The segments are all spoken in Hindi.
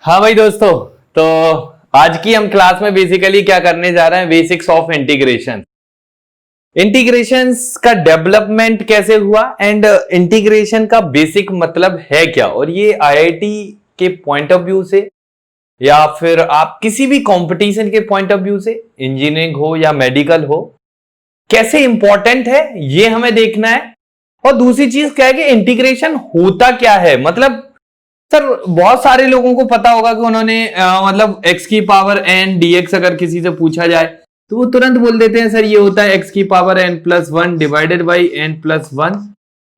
हाँ भाई दोस्तों, तो आज की हम क्लास में बेसिकली क्या करने जा रहे हैं, बेसिक्स ऑफ इंटीग्रेशन। इंटीग्रेशंस का डेवलपमेंट कैसे हुआ एंड इंटीग्रेशन का बेसिक मतलब है क्या, और ये आईआईटी के पॉइंट ऑफ व्यू से या फिर आप किसी भी कंपटीशन के पॉइंट ऑफ व्यू से, इंजीनियरिंग हो या मेडिकल हो, कैसे इंपॉर्टेंट है ये हमें देखना है। और दूसरी चीज क्या है कि इंटीग्रेशन होता क्या है। मतलब सर बहुत सारे लोगों को पता होगा कि उन्होंने मतलब x की पावर n dx अगर किसी से पूछा जाए तो वो तुरंत बोल देते हैं सर ये होता है x की power n plus one divided by n plus one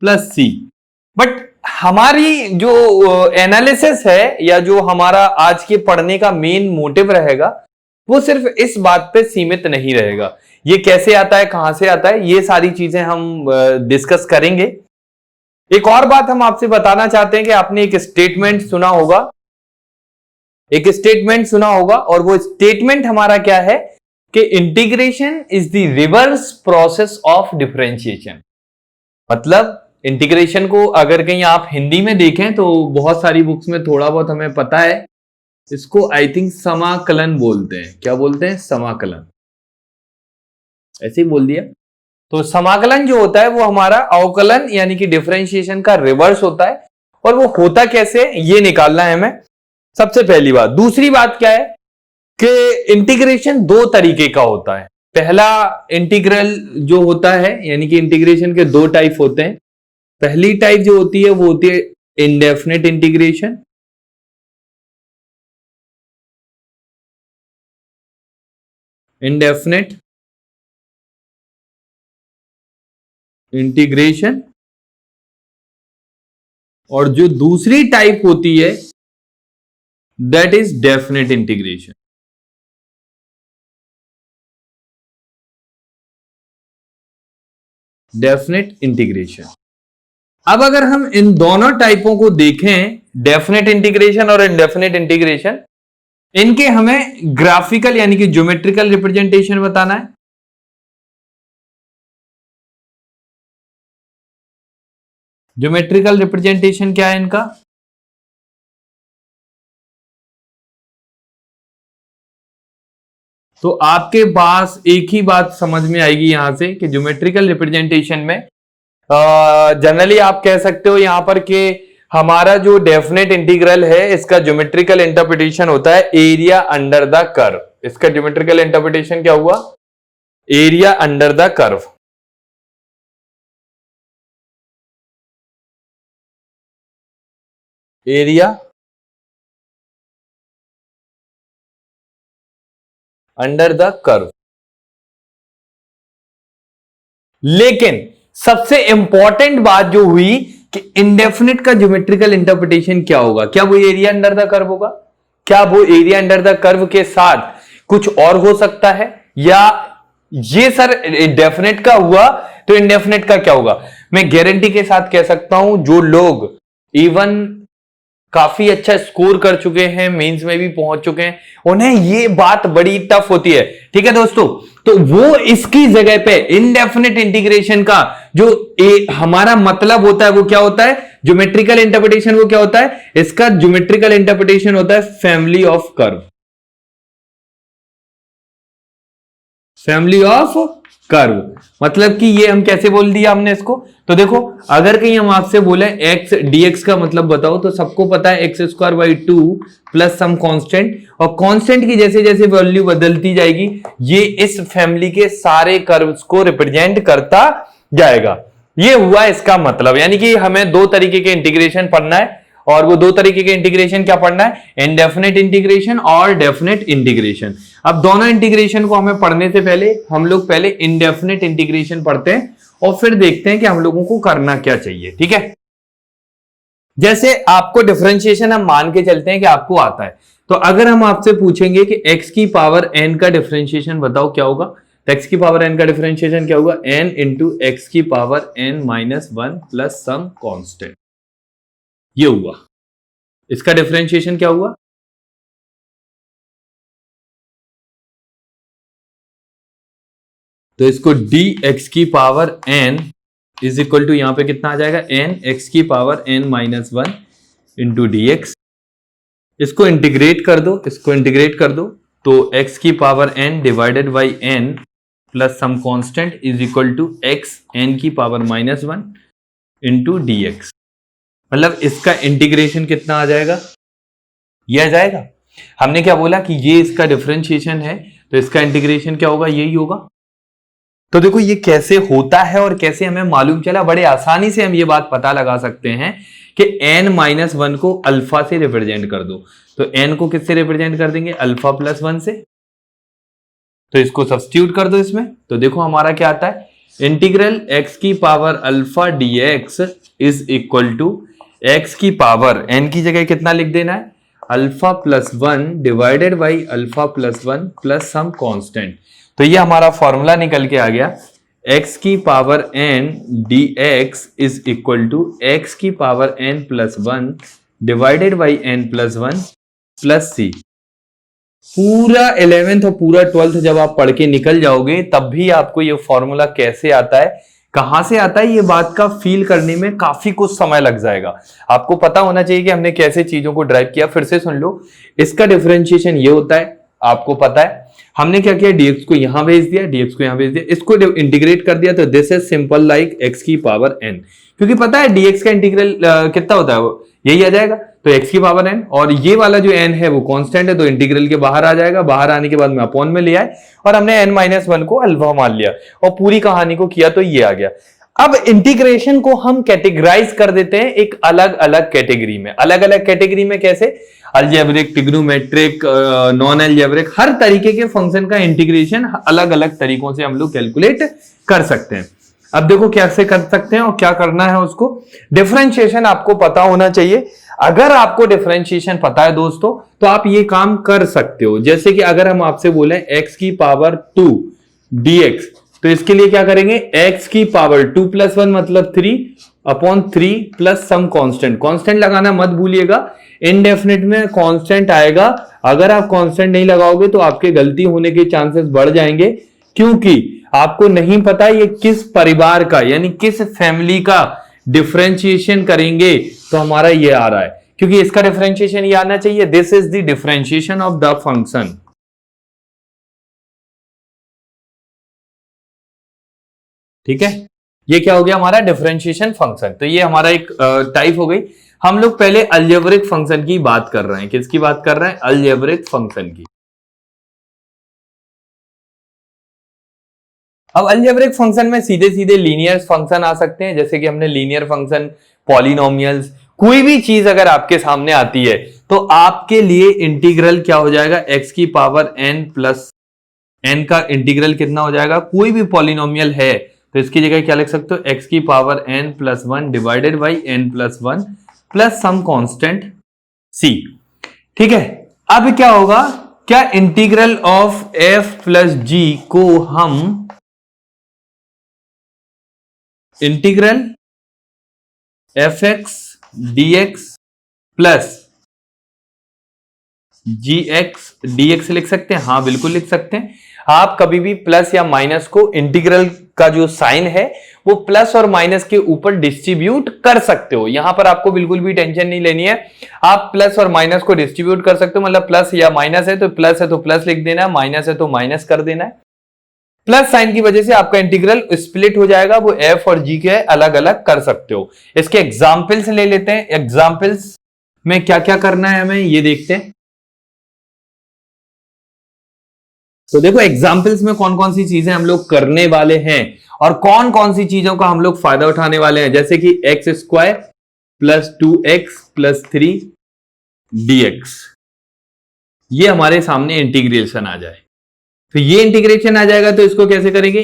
plus C. But हमारी जो एनालिसिस है या जो हमारा आज के पढ़ने का मेन मोटिव रहेगा वो सिर्फ इस बात पे सीमित नहीं रहेगा। ये कैसे आता है, कहां से आता है, ये सारी चीजें हम डिस्कस करेंगे। एक और बात हम आपसे बताना चाहते हैं कि आपने एक स्टेटमेंट सुना होगा, और वो स्टेटमेंट हमारा क्या है कि integration is the reverse process of differentiation. मतलब इंटीग्रेशन को अगर कहीं आप हिंदी में देखें तो बहुत सारी बुक्स में थोड़ा बहुत हमें पता है, इसको आई थिंक समाकलन बोलते हैं। क्या बोलते हैं? समाकलन, ऐसे ही बोल दिया। तो समाकलन जो होता है वो हमारा अवकलन यानी कि डिफरेंशिएशन का रिवर्स होता है, और वो होता कैसे ये निकालना है हमें, सबसे पहली बात। दूसरी बात क्या है कि इंटीग्रेशन दो तरीके का होता है। पहला इंटीग्रल जो होता है यानी कि इंटीग्रेशन के दो टाइप होते हैं। पहली टाइप जो होती है वो होती है इंडेफिनिट इंटीग्रेशन, इंडेफिनिट इंटीग्रेशन, और जो दूसरी टाइप होती है that is definite integration. Definite integration. अब अगर हम इन दोनों टाइपों को देखें, डेफिनेट इंटीग्रेशन और इंडेफिनेट इंटीग्रेशन, इनके हमें ग्राफिकल यानी कि ज्योमेट्रिकल रिप्रेजेंटेशन बताना है। ज्योमेट्रिकल रिप्रेजेंटेशन क्या है इनका? तो आपके पास एक ही बात समझ में आएगी यहां से कि ज्योमेट्रिकल रिप्रेजेंटेशन में जनरली आप कह सकते हो यहां पर कि हमारा जो डेफिनेट इंटीग्रल है इसका ज्योमेट्रिकल इंटरप्रिटेशन होता है एरिया अंडर द कर्व। इसका ज्योमेट्रिकल इंटरप्रिटेशन क्या हुआ? Area under the curve. Area under the curve. लेकिन सबसे इंपॉर्टेंट बात जो हुई कि इंडेफिनिट का ज्योमेट्रिकल इंटरप्रिटेशन क्या होगा? क्या वो एरिया अंडर द कर्व होगा? क्या वो एरिया अंडर द कर्व के साथ कुछ और हो सकता है? या ये सर डेफिनेट का हुआ तो इंडेफिनिट का क्या होगा? मैं गारंटी के साथ कह सकता हूं जो लोग इवन काफी अच्छा स्कोर कर चुके हैं, मेंस में भी पहुंच चुके हैं, उन्हें ये बात बड़ी टफ होती है। ठीक है दोस्तों, तो वो इसकी जगह पे इनडेफिनिट इंटीग्रेशन का जो हमारा मतलब होता है वो क्या होता है? ज्योमेट्रिकल इंटरप्रिटेशन वो क्या होता है? इसका ज्योमेट्रिकल इंटरप्रिटेशन होता है family of curve. Family of curve मतलब कि ये हम कैसे बोल दिया हमने इसको? तो देखो, अगर कहीं हम आपसे बोले x dx का मतलब बताओ, तो सबको पता है x square by two plus some constant, और कांस्टेंट की जैसे जैसे वैल्यू बदलती जाएगी ये इस फैमिली के सारे कर्व्स को रिप्रेजेंट करता जाएगा। ये हुआ इसका मतलब, यानी कि हमें दो तरीके के इंटीग्रेशन पढ़ना है, और वो दो तरीके के इंटीग्रेशन क्या पढ़ना है? इनडेफिनेट इंटीग्रेशन और डेफिनेट इंटीग्रेशन। अब दोनों इंटीग्रेशन को हमें पढ़ने से पहले हम लोग पहले इनडेफिनेट इंटीग्रेशन पढ़ते हैं और फिर देखते हैं कि हम लोगों को करना क्या चाहिए। ठीक है, जैसे आपको डिफरेंशिएशन हम मान के चलते हैं कि आपको आता है, तो अगर हम आपसे पूछेंगे कि x की पावर n का डिफरेंशिएशन बताओ क्या होगा, तो x की पावर n का डिफरेंशिएशन क्या होगा? n इंटू एक्स की power n minus one plus some constant. ये हुआ इसका डिफरेंशिएशन क्या हुआ? तो इसको dx की power n is equal to यहां पे कितना आ जाएगा? n x की power n minus one into D X इसको इंटीग्रेट कर दो, इसको इंटीग्रेट कर दो, तो x की power n divided by n plus some constant is equal to x n की पावर -1 इंटू dx। मतलब इसका इंटीग्रेशन कितना आ जाएगा, ये आ जाएगा। हमने क्या बोला कि ये इसका डिफरेंशिएशन है, तो इसका इंटीग्रेशन क्या होगा, यही होगा। तो देखो ये कैसे होता है और कैसे हमें मालूम चला, बड़े आसानी से हम ये बात पता लगा सकते हैं कि n-1 को अल्फा से रिप्रेजेंट कर दो। तो n को किससे रिप्रेजेंट कर देंगे, अल्फा प्लस 1 से। तो इसको सब्स्टिट्यूट कर दो इसमें, तो देखो हमारा क्या आता है, इंटीग्रल x की power alpha dx is equal to x की पावर n की जगह कितना लिख देना है, alpha plus 1 divided by alpha plus 1 plus some constant. तो ये हमारा फॉर्मूला निकल के आ गया, x की power n dx is equal to x की power n plus 1 divided by n plus 1 plus c। पूरा 11th और पूरा 12th जब आप पढ़ के निकल जाओगे तब भी आपको ये फॉर्मूला कैसे आता है, कहां से आता है, ये बात का फील करने में काफी कुछ समय लग जाएगा। आपको पता होना चाहिए कि हमने कैसे चीजों को ड्राइव किया। फिर से सुन लो, इसका डिफरेंशिएशन ये होता है, आपको पता है। हमने क्या किया, dx को यहां भेज दिया, dx को यहां भेज दिया, इसको इंटीग्रेट कर दिया, तो this is simple like x की पावर n, क्योंकि पता है dx का इंटीग्रल कितना होता है, वो यही आ जाएगा। तो x की पावर n, और ये वाला जो n है वो कांस्टेंट है, तो इंटीग्रल के बाहर आ जाएगा। बाहर आने के बाद में अपॉन में ले आए और हमने n-1 को अल्फा मान लिया और पूरी कहानी को किया, तो ये आ गया। अब इंटीग्रेशन को हम कैटेगराइज कर देते हैं एक अलग अलग कैटेगरी में। अलग अलग कैटेगरी में कैसे, अलजेब्रिक, ट्रिग्नोमेट्रिक, नॉन अलजेब्रिक, हर तरीके के फंक्शन का इंटीग्रेशन अलग अलग तरीकों से हम लोग कैलकुलेट कर सकते हैं। अब देखो कैसे कर सकते हैं और क्या करना है उसको। डिफरेंशिएशन आपको पता होना चाहिए। अगर आपको डिफरेंशिएशन पता है दोस्तों तो आप ये काम कर सकते हो। जैसे कि अगर हम आपसे बोले x की पावर 2 dx, तो इसके लिए क्या करेंगे, x की पावर 2 प्लस 1 मतलब 3 upon 3 plus some constant. Constant लगाना मत भूलिएगा, इनडेफिनिट में कांस्टेंट आएगा। अगर आप कांस्टेंट नहीं लगाओगे तो आपके गलती होने के चांसेस बढ़ जाएंगे, क्योंकि आपको नहीं पता ये किस परिवार का यानी किस फैमिली का डिफरेंशिएशन करेंगे। तो हमारा ये आ रहा है, क्योंकि इसका डिफरेंशिएशन ये आना चाहिए, this is the differentiation of the function. ठीक है, ये क्या हो गया हमारा डिफरेंशिएशन फंक्शन। तो ये हमारा एक टाइप हो गई। हम लोग पहले अलजेब्रिक फंक्शन की बात कर रहे हैं। किसकी बात कर रहे हैं, अलजेब्रिक फंक्शन की। अब अलजेब्रिक फंक्शन में सीधे सीधे लीनियर फंक्शन आ सकते हैं, जैसे कि हमने लीनियर फंक्शन, पॉलिनोमियल्स, कोई भी चीज अगर आपके सामने आती है तो आपके लिए इंटीग्रल क्या हो जाएगा, x की पावर n प्लस n का इंटीग्रल कितना हो जाएगा। कोई भी पॉलिनोमियल है तो इसकी जगह क्या लिख सकते हो, x की power n plus 1 divided by n plus 1 plus some constant c। ठीक है, अब क्या होगा, क्या integral of f plus g को हम integral fx dx plus gx dx लिख सकते हैं। हाँ बिल्कुल लिख सकते हैं। आप कभी भी प्लस या माइनस को, इंटीग्रल का जो साइन है वो प्लस और माइनस के ऊपर डिस्ट्रीब्यूट कर सकते हो। यहां पर आपको बिल्कुल भी टेंशन नहीं लेनी है, आप प्लस और माइनस को डिस्ट्रीब्यूट कर सकते हो। मतलब प्लस या माइनस है तो प्लस लिख देना है, माइनस है तो माइनस कर देना है। प्लस साइन की वजह से आपका इंटीग्रल स्प्लिट हो जाएगा, वो f और g के अलग अलग कर सकते हो। इसके एग्जाम्पल्स ले लेते हैं। एग्जाम्पल्स में क्या क्या करना है हमें ये देखते हैं। तो देखो एग्जाम्पल्स में कौन कौन सी चीजें हम लोग करने वाले हैं और कौन कौन सी चीजों का हम लोग फायदा उठाने वाले हैं। जैसे कि x square plus 2x plus 3 dx, ये हमारे सामने इंटीग्रेशन आ जाए। तो ये इंटीग्रेशन आ जाएगा तो इसको कैसे करेंगे,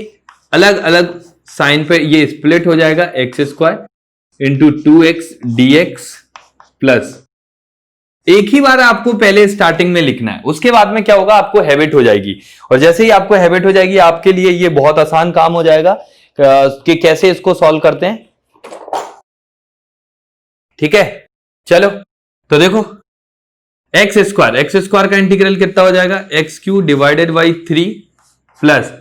अलग अलग साइन पे ये स्प्लिट हो जाएगा, x square into 2x dx plus, एक ही बार आपको पहले स्टार्टिंग में लिखना है। उसके बाद में क्या होगा, आपको हैबिट हो जाएगी, और जैसे ही आपको हैबिट हो जाएगी आपके लिए ये बहुत आसान काम हो जाएगा कि कैसे इसको सॉल्व करते हैं। ठीक है, चलो तो देखो एक्स स्क्वायर का इंटीग्रल कितना हो जाएगा, x Q divided by 3 plus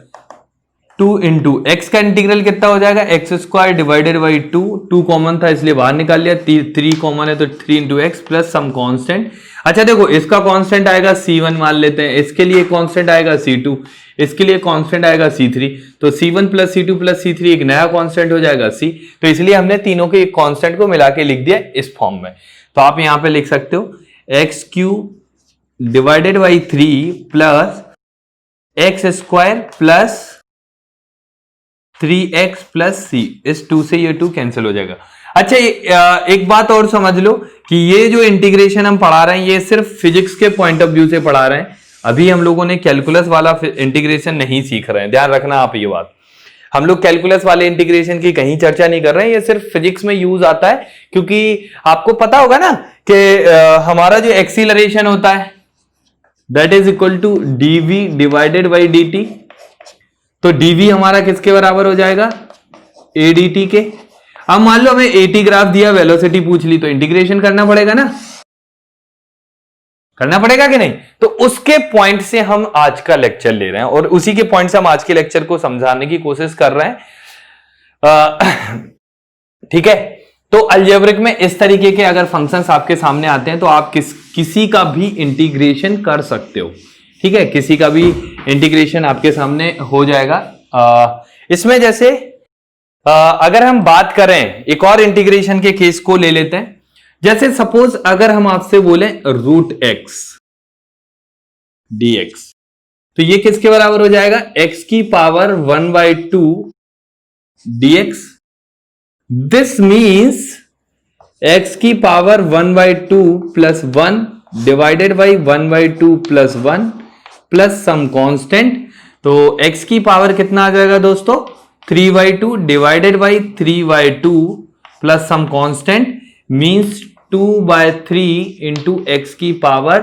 2 into x का इंटीग्रल कितना हो जाएगा, x square divided by 2 common था इसलिए बाहर निकाल लिया, 3 कॉमन है तो 3 into x plus some constant. अच्छा देखो इसका कांस्टेंट आएगा C1 मान लेते हैं, इसके लिए कांस्टेंट आएगा C2, इसके लिए कांस्टेंट आएगा C3, तो C1 plus C2 plus C3 एक नया कांस्टेंट हो जाएगा C। तो इसलिए हमने तीनों के एक कांस्टेंट को मिला के लिख दिया इस फॉर्म में। तो आप यहां पे लिख सकते हो x cube divided by 3 plus x square plus 3x plus c, इस 2 से ये 2 कैंसिल हो जाएगा। अच्छा एक बात और समझ लो कि ये जो इंटीग्रेशन हम पढ़ा रहे हैं ये सिर्फ फिजिक्स के पॉइंट ऑफ व्यू से पढ़ा रहे हैं, अभी हम लोगों ने कैलकुलस वाला इंटीग्रेशन नहीं सीख रहे हैं, ध्यान रखना आप ये बात। हम लोग कैलकुलस वाले इंटीग्रेशन की कहीं चर्चा नहीं कर रहे हैं, ये सिर्फ फिजिक्स में यूज आता है, क्योंकि आपको पता होगा ना कि हमारा जो एक्सीलरेशन होता है that is equal to dv divided by dt। तो dv हमारा किसके बराबर हो जाएगा, adt के। अब मान लो हमें at ग्राफ दिया, वेलोसिटी पूछ ली, तो इंटीग्रेशन करना पड़ेगा ना, करना पड़ेगा कि नहीं। तो उसके पॉइंट से हम आज का लेक्चर ले रहे हैं और उसी के पॉइंट से हम आज के लेक्चर को समझाने की कोशिश कर रहे हैं। ठीक है, तो अलजेब्रिक में इस तरीके के अगर फंक्शंस आपके सामने आते हैं तो आप किसी का भी इंटीग्रेशन कर सकते हो। ठीक है, किसी का भी इंटीग्रेशन आपके सामने हो जाएगा। इसमें जैसे अगर हम बात करें एक और इंटीग्रेशन के केस को ले लेते हैं, जैसे सपोज अगर हम आपसे बोले √x dx, तो ये किसके बराबर हो जाएगा, x की power 1/2 dx। This means x की power 1/2 plus 1 divided by 1/2 plus 1 plus some constant. तो x की पावर कितना आ जाएगा दोस्तों, 3/2 divided by 3/2 plus some constant means 2/3 into x की पावर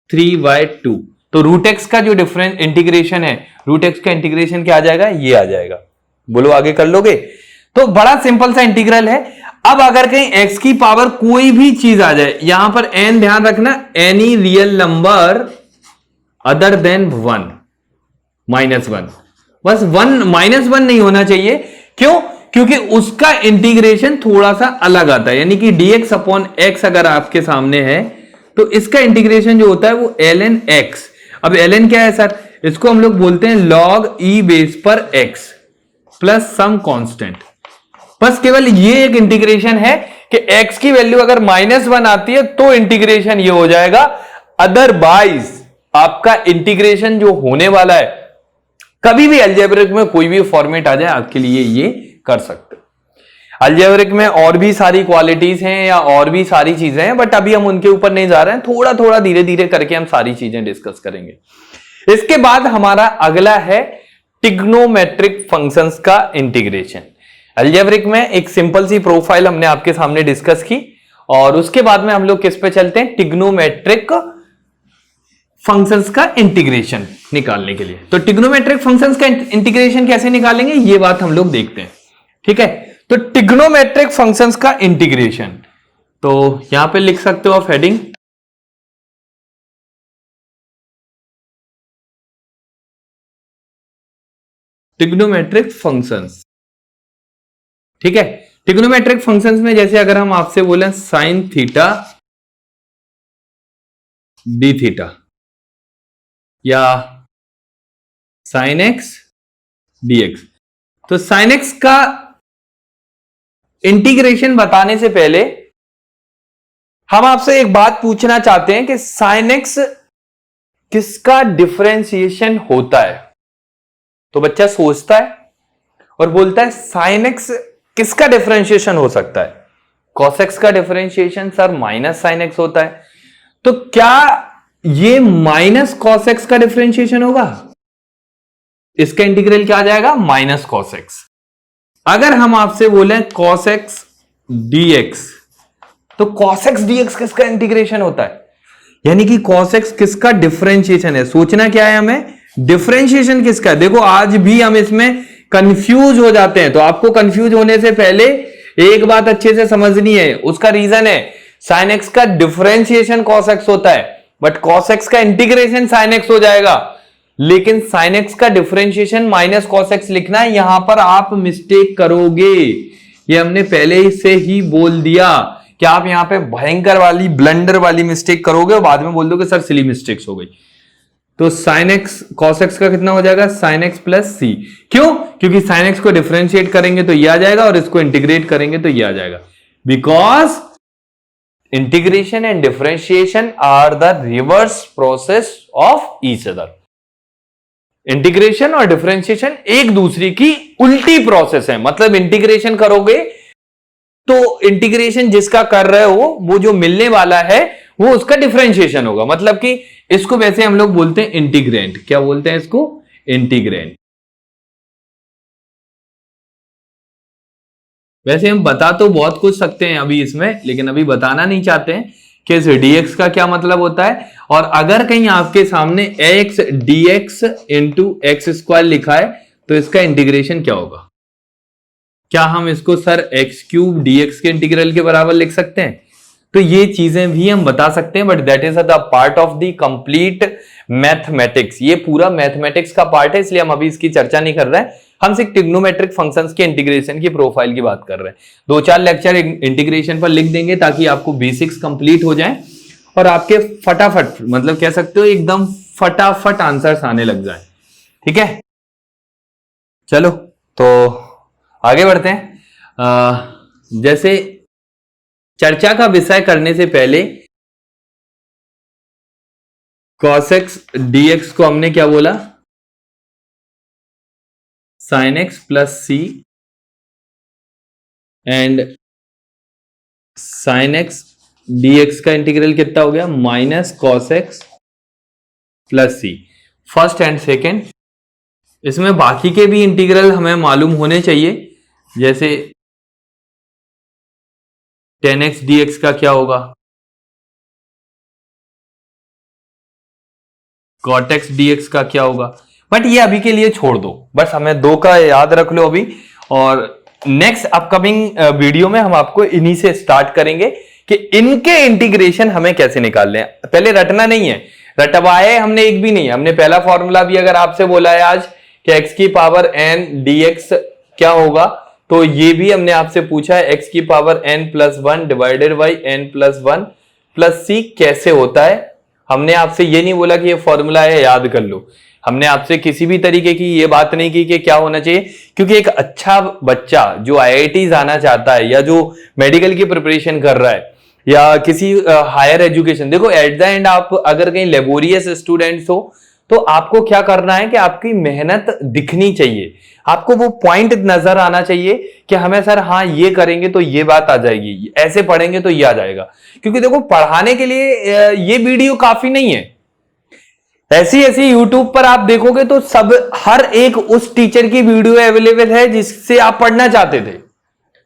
3/2। तो √x का जो डिफरेंस इंटीग्रेशन है, √x का इंटीग्रेशन क्या आ जाएगा, ये आ जाएगा। बोलो आगे कर लोगे। तो बड़ा सिंपल सा इंटीग्रल है। अब अगर कहीं x की पावर कोई भी चीज आ जाए, यहां पर n ध्यान रखना, any real number other than 1 -1, बस 1 -1 नहीं होना चाहिए। क्यों, क्योंकि उसका इंटीग्रेशन थोड़ा सा अलग आता है, यानी कि dx अपॉन x अगर आपके सामने है तो इसका इंटीग्रेशन जो होता है वो ln x। अब ln क्या है सर, इसको हम लोग बोलते हैं log e बेस पर x प्लस सम कांस्टेंट। बस केवल ये एक इंटीग्रेशन है कि x की वैल्यू अगर -1 आती है तो इंटीग्रेशन ये हो जाएगा, अदरवाइज आपका इंटीग्रेशन जो होने वाला है, कभी भी अलजेब्रिक में कोई भी फॉर्मेट आ जाए आपके लिए ये कर सकते। अलजेब्रिक में और भी सारी क्वालिटीज हैं या और भी सारी चीजें हैं, बट अभी हम उनके ऊपर नहीं जा रहे हैं, थोड़ा थोड़ा धीरे धीरे करके हम सारी चीजें डिस्कस करेंगे। इसके बाद हमारा अगला है ट्रिग्नोमेट्रिक फंक्शंस का इंटीग्रेशन। अलजेब्रिक में एक सिंपल सी प्रोफाइल हमने आपके सामने डिस्कस की और उसके बाद में हम लोग किस पे चलते हैं, ट्रिग्नोमेट्रिक फंक्शंस का इंटीग्रेशन निकालने के लिए। तो ट्रिग्नोमेट्रिक फंक्शंस का इंटीग्रेशन कैसे निकालेंगे ये बात हम लोग देखते हैं। ठीक है, तो ट्रिग्नोमेट्रिक फंक्शंस का इंटीग्रेशन, तो यहां पे लिख सकते हो आप हेडिंग ट्रिग्नोमेट्रिक फंक्शंस। ठीक है, ट्रिग्नोमेट्रिक फंक्शंस में जैसे अगर हम आपसे बोले साइन थीटा डी थीटा या साइन एक्स dx, तो साइन एक्स का इंटीग्रेशन बताने से पहले हम आपसे एक बात पूछना चाहते हैं कि साइन एक्स किसका डिफरेंशिएशन होता है। तो बच्चा सोचता है और बोलता है साइन एक्स किसका डिफरेंशिएशन हो सकता है, कॉस एक्स का differentiation sir minus sine x होता है, तो क्या ये माइनस कॉस एक्स का डिफरेंशिएशन होगा, इसका इंटीग्रल क्या आ जाएगा, माइनस कॉस एक्स। अगर हम आपसे बोले कॉस एक्स dx, तो कॉस एक्स dx किसका इंटीग्रेशन होता है, यानी कि कॉस एक्स किसका डिफरेंशिएशन है। सोचना क्या है हमें, डिफरेंशिएशन किसका है। देखो आज भी हम इसमें कंफ्यूज हो जाते हैं, तो आपको कंफ्यूज होने से पहले एक बात अच्छे से समझनी है। उसका रीजन है साइन एक्स का डिफरेंशिएशन कॉस एक्स होता है, बट कॉस एक्स का इंटीग्रेशन साइन एक्स हो जाएगा। लेकिन sin x का डिफरेंशिएशन माइनस cos x लिखना है, यहां पर आप मिस्टेक करोगे। ये हमने पहले से ही बोल दिया कि आप यहां पे भयंकर वाली ब्लंडर वाली मिस्टेक करोगे और बाद में बोल दोगे सर सिली मिस्टेक्स हो गई। तो sin x cos x का कितना हो जाएगा, sin x प्लस c। क्यों? क्योंकि sin x को डिफरेंशिएट करेंगे तो ये आ जाएगा और इसको इंटीग्रेट करेंगे तो ये आ जाएगा। Because integration and differentiation are the reverse process of each other. Integration और डिफरेंशिएशन एक दूसरे की उल्टी प्रोसेस है। मतलब इंटीग्रेशन करोगे तो इंटीग्रेशन जिसका कर रहे हो वो जो मिलने वाला है वो उसका डिफरेंशिएशन होगा। मतलब कि इसको वैसे हम लोग बोलते हैं इंटीग्रेंट। क्या बोलते हैं इसको? इंटीग्रेंट। वैसे हम बता तो बहुत कुछ सकते हैं अभी इसमें, लेकिन अभी बताना नहीं चाहते हैं कि इस dx का क्या मतलब होता है। और अगर कहीं आपके सामने x dx into x square लिखा है तो इसका इंटीग्रेशन क्या होगा? क्या हम इसको सर x क्यूब dx के इंटीग्रल के बराबर लिख सकते हैं? तो ये चीजें भी हम बता सकते हैं, but that is the part of the complete mathematics. ये पूरा मैथमेटिक्स का पार्ट है, इसलिए हम अभी इसकी चर्चा नहीं कर रहे हैं। हम सिर्फ ट्रिग्नोमेट्रिक फंक्शंस के इंटीग्रेशन की प्रोफाइल की बात कर रहे हैं। 2-4 लेक्चर इंटीग्रेशन पर लिख देंगे ताकि आपको बेसिक्स कंप्लीट हो जाएं और आपके फटाफट, मतलब कह सकते हो एकदम फटाफट आंसर्स आने लग जाएं। ठीक है, चलो तो आगे बढ़ते हैं। जैसे चर्चा का विषय करने से पहले cos x dx को हमने क्या बोला? sin x plus c and sin x dx का इंटीग्रल कितना हो गया? Minus cos x plus c। First and second, इसमें बाकी के भी इंटीग्रल हमें मालूम होने चाहिए। जैसे tan x dx का क्या होगा? cot x dx का क्या होगा? बट ये अभी के लिए छोड़ दो, बस हमें 2 का याद रख लो अभी। और नेक्स्ट अपकमिंग वीडियो में हम आपको इन्हीं से स्टार्ट करेंगे कि इनके इंटीग्रेशन हमें कैसे निकालने हैं। पहले रटना नहीं है, रटवाए हमने एक भी नहीं। हमने पहला फॉर्मूला भी अगर आपसे बोला है आज कि x की पावर n dx क्या होगा, तो ये भी हमने आपसे पूछा है x की power n plus 1 divided by n plus 1 plus c कैसे होता है। हमने आपसे ये नहीं बोला कि ये फॉर्मूला है याद कर लो। हमने आपसे किसी भी तरीके की ये बात नहीं की कि क्या होना चाहिए, क्योंकि एक अच्छा बच्चा जो IIT जाना चाहता है या जो मेडिकल की प्रिपरेशन कर रहा है या किसी हायर एजुकेशन, देखो एट द एंड आप अगर कहीं लेबोरियस स्टूडेंट्स हो तो आपको क्या करना है कि आपकी मेहनत दिखनी चाहिए, आपको वो पॉइंट नजर आना चाहिए कि हमें सर हाँ ये करेंगे तो ये बात आ जाएगी, ऐसे पढ़ेंगे तो ये आ जाएगा। क्योंकि देखो पढ़ाने के लिए ये वीडियो काफी नहीं है। ऐसी यूट्यूब पर आप देखोगे तो सब हर एक उस टीचर की वीडियो अवेलेबल है जिससे आप पढ़ना चाहते थे,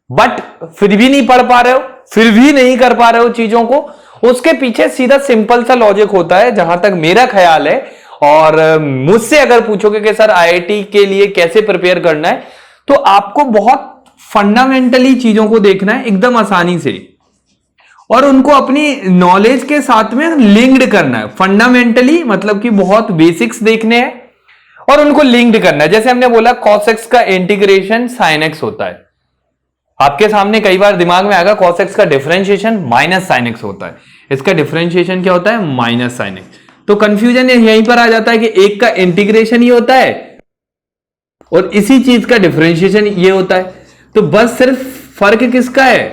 बट फिर भी नहीं पढ़ पा रहे हो, फिर भी नहीं कर पा रहे हो चीजों को। उसके पीछे सीधा सिंपल सा लॉजिक होता है, जहां तक मेरा ख्याल है। और मुझसे अगर पूछोगे कि सर IIT के लिए कैसे प्रिपेयर करना है, तो आपको बहुत फंडामेंटली चीजों को देखना है एकदम आसानी से, और उनको अपनी नॉलेज के साथ में लिंक्ड करना है। फंडामेंटली मतलब कि बहुत बेसिक्स देखने हैं और उनको लिंक्ड करना है। जैसे हमने बोला cos x का इंटीग्रेशन sin x होता है, आपके सामने कई बार दिमाग में आएगा cos x का डिफरेंशिएशन माइनस sin x होता है। इसका डिफरेंशिएशन क्या होता है? Minus sin x। तो कंफ्यूजन यहीं पर आ जाता है कि एक का इंटीग्रेशन ये होता है और इसी चीज का डिफरेंशिएशन ये होता है। तो बस सिर्फ फर्क किसका है?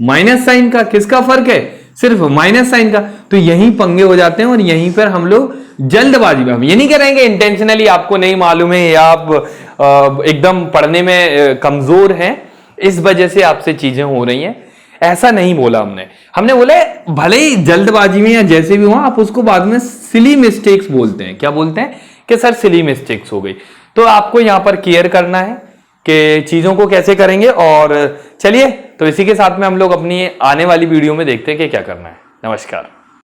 माइनस साइन का। किसका फर्क है? सिर्फ माइनस साइन का। तो यहीं पंगे हो जाते हैं और यहीं पर हम लोग जल्दबाजी में, हम ये नहीं करेंगे इंटेंशनली आपको नहीं मालूम है या आप एकदम पढ़ने में कमजोर हैं इस वजह से आपसे चीजें हो रही हैं, ऐसा नहीं बोला हमने बोला भले ही जल्दबाजी में या जैसे भी हो आप उसको बाद में सिली मिस्टेक्स बोलते हैं। क्या बोलते हैं? कि सर सिली मिस्टेक्स हो गई। तो आपको यहां पर केयर करना है कि चीजों को कैसे करेंगे। और चलिए तो इसी के साथ में हम लोग अपनी आने वाली वीडियो में देखते हैं कि क्या करना है। नमस्कार।